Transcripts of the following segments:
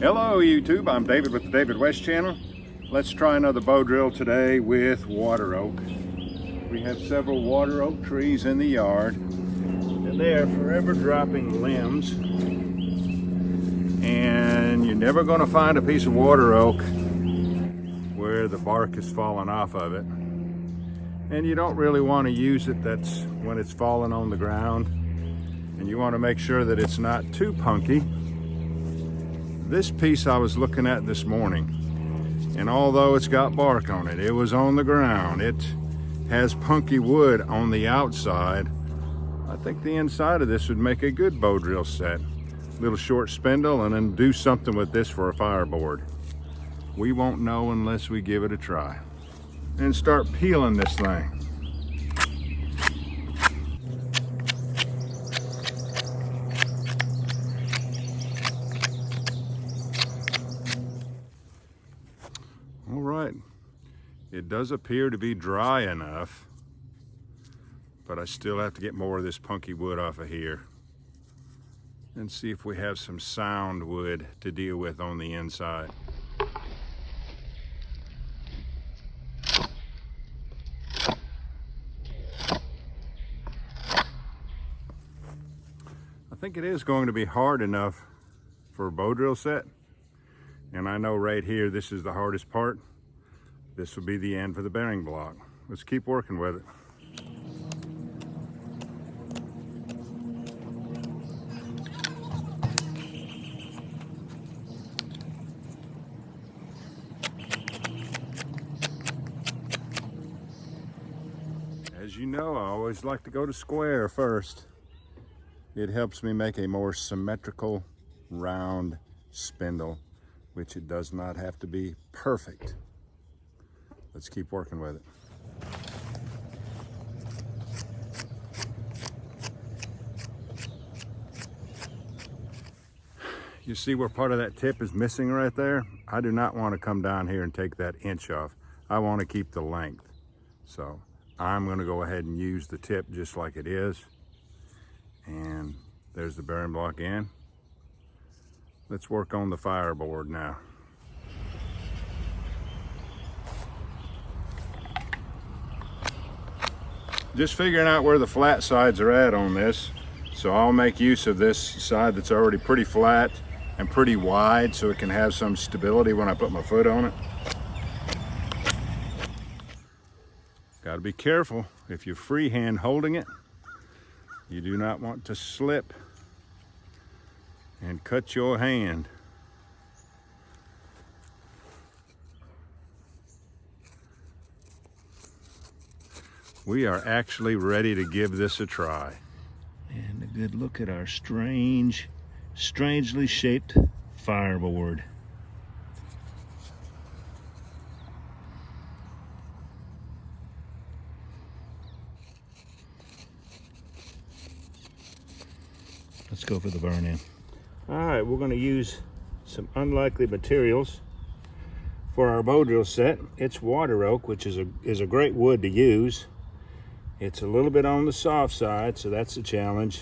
Hello YouTube, I'm David with the David West channel. Let's try another bow drill today with water oak. We have several water oak trees in the yard and they are forever dropping limbs, and you're never going to find a piece of water oak where the bark is falling off of it, and you don't really want to use it that's when it's falling on the ground, and you want to make sure that it's not too punky. This piece I was looking at this morning, and although it's got bark on it, it was on the ground. It has punky wood on the outside. I think the inside of this would make a good bow drill set. Little short spindle, and then do something with this for a fireboard. We won't know unless we give it a try. And start peeling this thing. All right, it does appear to be dry enough, but I still have to get more of this punky wood off of here and see if we have some sound wood to deal with on the inside. I think it is going to be hard enough for a bow drill set. And I know right here, this is the hardest part. This will be the end for the bearing block. Let's keep working with it. As you know, I always like to go to square first. It helps me make a more symmetrical, round spindle, which it does not have to be perfect. Let's keep working with it. You see where part of that tip is missing right there? I do not want to come down here and take that inch off. I want to keep the length. So I'm going to go ahead and use the tip just like it is. And there's the bearing block in. Let's work on the fireboard now. Just figuring out where the flat sides are at on this. So I'll make use of this side that's already pretty flat and pretty wide so it can have some stability when I put my foot on it. Got to be careful if you're freehand holding it. You do not want to slip and cut your hand. We are actually ready to give this a try. And a good look at our strangely shaped fireboard. Let's go for the burn-in. All right, we're going to use some unlikely materials for our bow drill set. It's water oak, which is a great wood to use. It's a little bit on the soft side, so that's a challenge.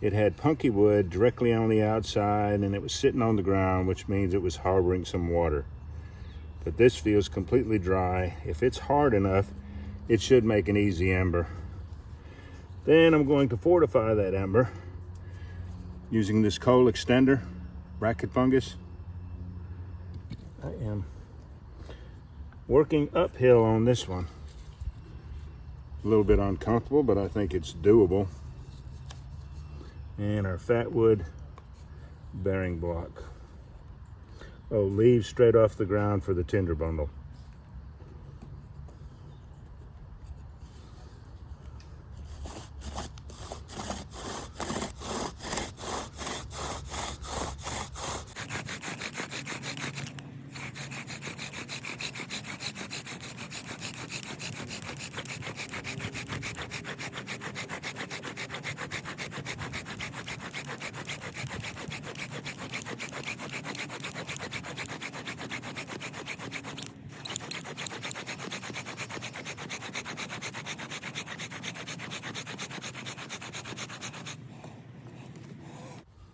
It had punky wood directly on the outside, and it was sitting on the ground, which means it was harboring some water. But this feels completely dry. If it's hard enough, it should make an easy ember. Then I'm going to fortify that ember using this coal extender, bracket fungus. I am working uphill on this one. A little bit uncomfortable, but I think it's doable. And our fat wood bearing block. Oh, leaves straight off the ground for the tinder bundle.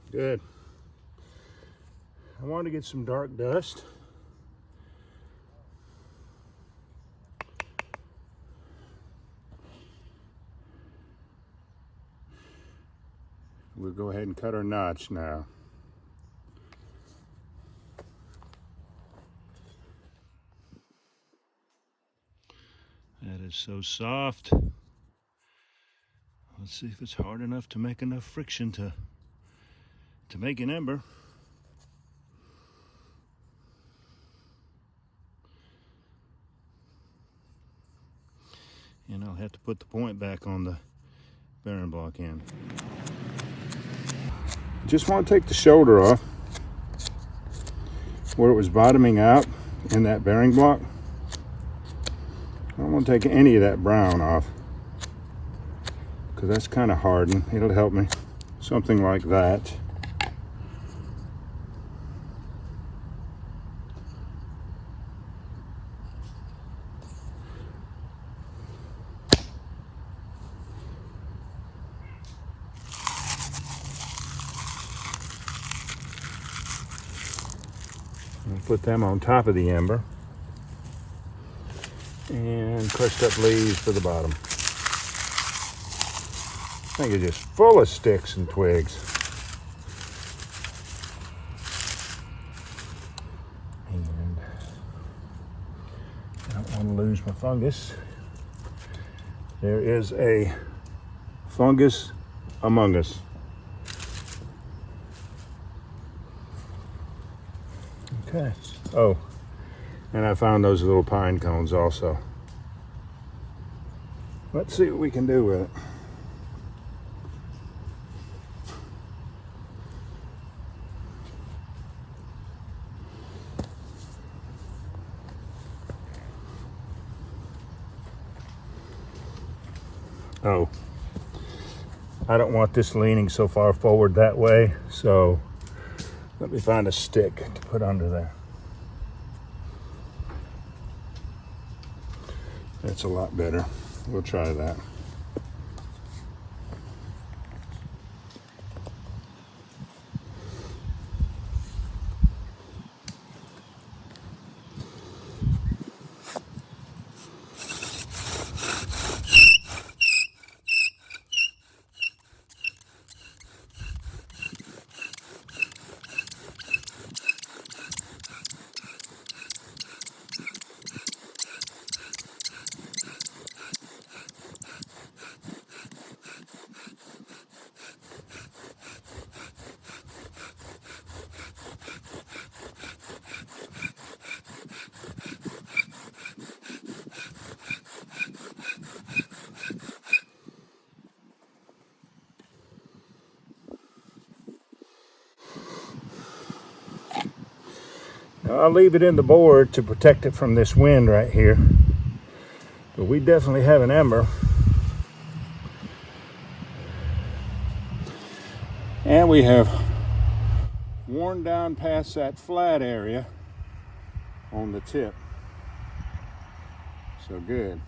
Good. I want to get some dark dust. We'll go ahead and cut our notch now. That is so soft. Let's see if it's hard enough to make enough friction to make an ember. And I'll have to put the point back on the bearing block end. Just want to take the shoulder off where it was bottoming out in that bearing block. I don't want to take any of that brown off because that's kind of hardened. It'll help me. Something like that. I'll put them on top of the ember. And crushed up leaves for the bottom. I think it's just full of sticks and twigs. And I don't want to lose my fungus. There is a fungus among us. Okay. Oh, and I found those little pine cones also. Let's see what we can do with it. Oh, I don't want this leaning so far forward that way, so let me find a stick to put under there. That's a lot better. We'll try that. I'll leave it in the board to protect it from this wind right here. But we definitely have an ember. And we have worn down past that flat area on the tip. So good.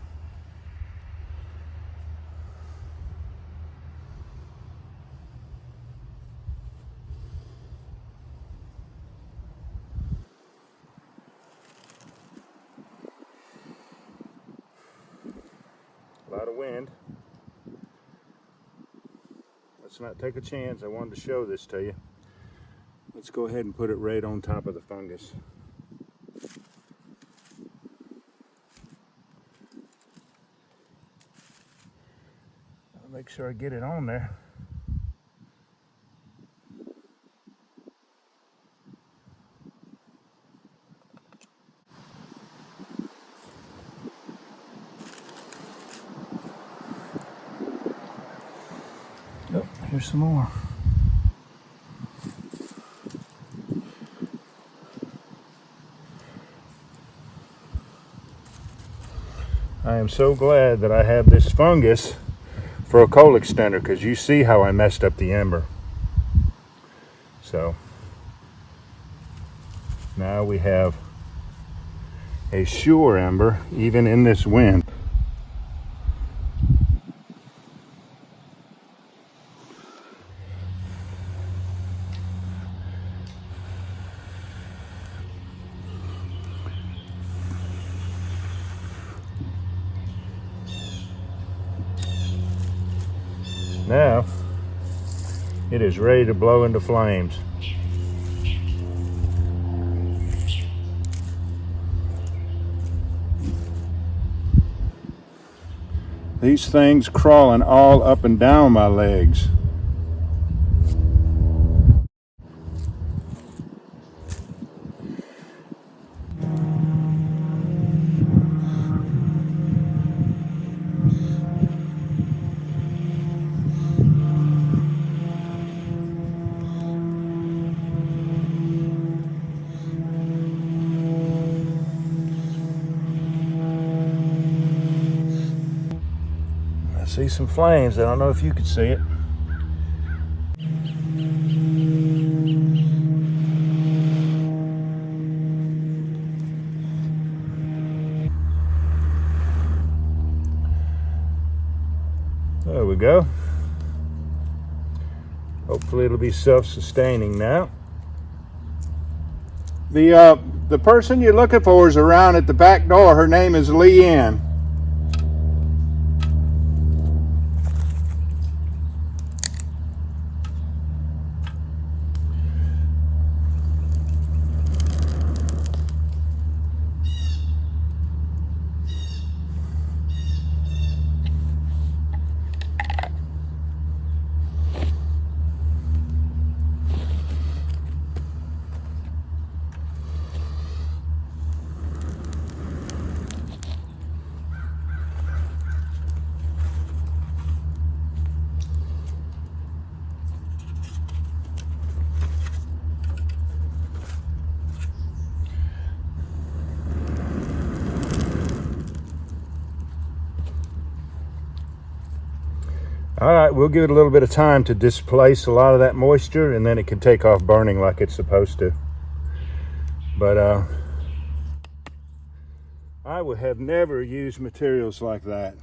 A lot of wind. Let's not take a chance. I wanted to show this to you. Let's go ahead and put it right on top of the fungus. I'll make sure I get it on there. Oh, here's some more. I am so glad that I have this fungus for a coal extender, because you see how I messed up the ember. So now we have a sure ember even in this wind. Now, it is ready to blow into flames. These things crawling all up and down my legs. I see some flames. I don't know if you could see it. There we go. Hopefully it'll be self-sustaining now. The person you're looking for is around at the back door. Her name is Leanne. All right, we'll give it a little bit of time to displace a lot of that moisture, and then it can take off burning like it's supposed to. But I would have never used materials like that.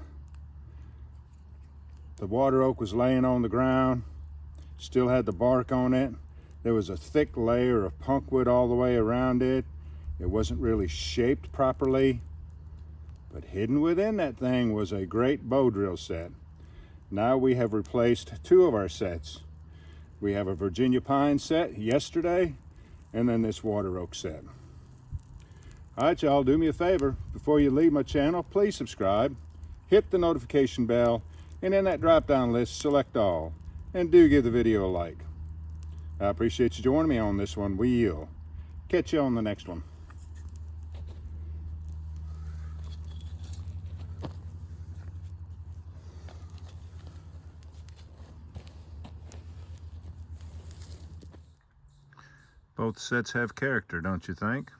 The water oak was laying on the ground, still had the bark on it. There was a thick layer of punkwood all the way around it. It wasn't really shaped properly, but hidden within that thing was a great bow drill set. Now we have replaced two of our sets. We have a Virginia pine set yesterday, and then this water oak set. All right, y'all, do me a favor. Before you leave my channel, please subscribe, hit the notification bell, and in that drop-down list, select all. And do give the video a like. I appreciate you joining me on this one. We'll catch you on the next one. Both sets have character, don't you think?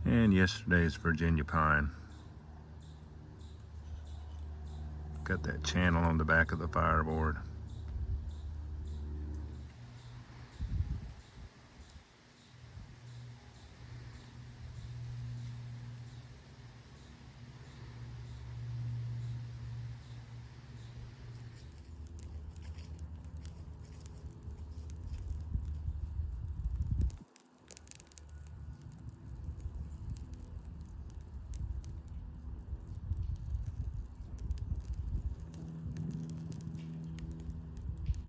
And yesterday's Virginia pine. Got that channel on the back of the fireboard.